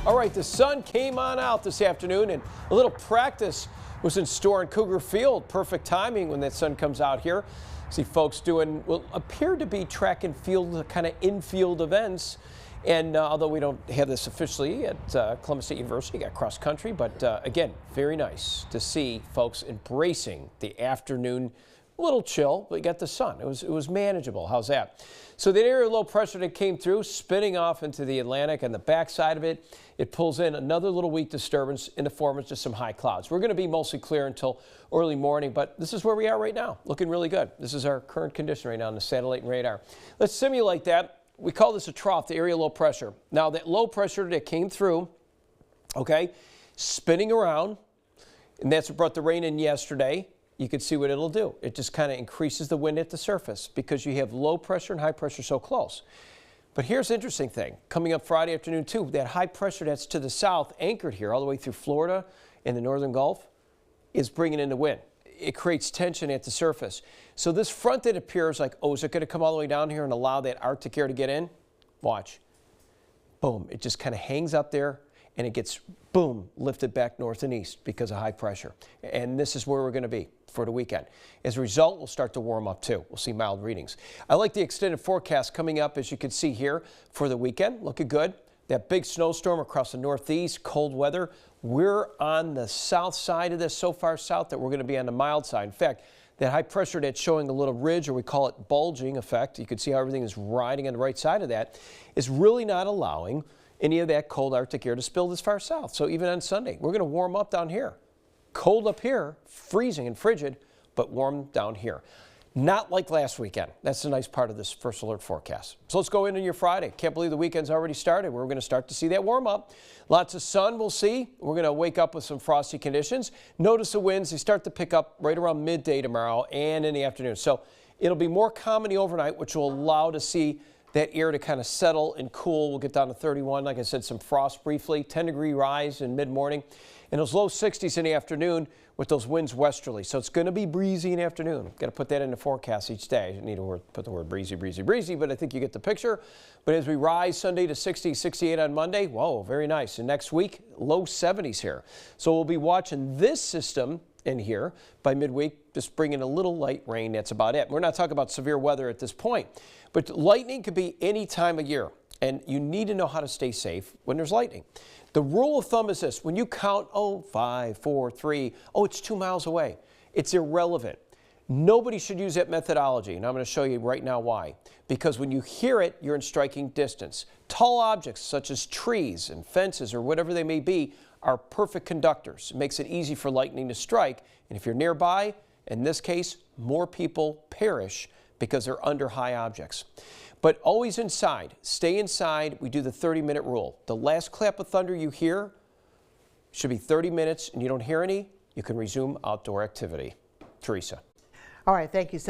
All right, the sun came on out this afternoon, and a little practice was in store in Cougar Field. Perfect timing when that sun comes out here. See folks doing what appear to be track and field kind of infield events. And although we don't have this officially at Columbus State University, got cross country, but again, very nice to see folks embracing the afternoon. A little chill, but you got the sun. It was manageable. How's that? So the area of low pressure that came through, spinning off into the Atlantic, and the backside of it, it pulls in another little weak disturbance in the form of just some high clouds. We're going to be mostly clear until early morning, but this is where we are right now, looking really good. This is our current condition right now on the satellite and radar. Let's simulate that. We call this a trough, the area of low pressure. Now that low pressure that came through, okay, spinning around, and that's what brought the rain in yesterday. You can see what it'll do. It just kind of increases the wind at the surface because you have low pressure and high pressure so close. But here's the interesting thing. Coming up Friday afternoon too, that high pressure that's to the south, anchored here all the way through Florida and the northern Gulf, is bringing in the wind. It creates tension at the surface. So this front that appears like, oh, is it going to come all the way down here and allow that Arctic air to get in? Watch. Boom. It just kind of hangs up there, and it gets, boom, lifted back north and east because of high pressure. And this is where we're going to be for the weekend. As a result, we'll start to warm up too. We'll see mild readings. I like the extended forecast coming up, as you can see here, for the weekend. Looking good. That big snowstorm across the northeast, cold weather. We're on the south side of this, so far south that we're going to be on the mild side. In fact, that high pressure that's showing a little ridge, or we call it bulging effect, you can see how everything is riding on the right side of that, is really not allowing any of that cold Arctic air to spill this far south. So even on Sunday, we're going to warm up down here. Cold up here, freezing and frigid, but warm down here. Not like last weekend. That's the nice part of this first alert forecast. So let's go into your Friday. Can't believe the weekend's already started. We're going to start to see that warm up. Lots of sun we'll see. We're going to wake up with some frosty conditions. Notice the winds, they start to pick up right around midday tomorrow and in the afternoon. So it'll be more calm in the overnight, which will allow to see that air to kind of settle and cool. We'll get down to 31. Like I said, some frost briefly, 10-degree rise in mid-morning, and those low 60s in the afternoon with those winds westerly. So it's going to be breezy in the afternoon. Got to put that in the forecast each day. I need to put the word breezy, breezy, breezy, but I think you get the picture. But as we rise Sunday to 60, 68 on Monday, whoa, very nice. And next week, low 70s here. So we'll be watching this system in here by midweek, just bringing a little light rain. That's about it. We're not talking about severe weather at this point, but lightning could be any time of year, and you need to know how to stay safe when there's lightning. The rule of thumb is this: when you count, oh, 5, 4, 3, oh, it's 2 miles away, it's irrelevant. Nobody should use that methodology, and I'm going to show you right now why. Because when you hear it, you're in striking distance. Tall objects such as trees and fences or whatever they may be are perfect conductors. It makes it easy for lightning to strike, and if you're nearby, in this case, more people perish because they're under high objects. But always inside. Stay inside. We do the 30-minute rule. The last clap of thunder you hear should be 30 minutes, and you don't hear any, you can resume outdoor activity. Teresa. All right, thank you so much.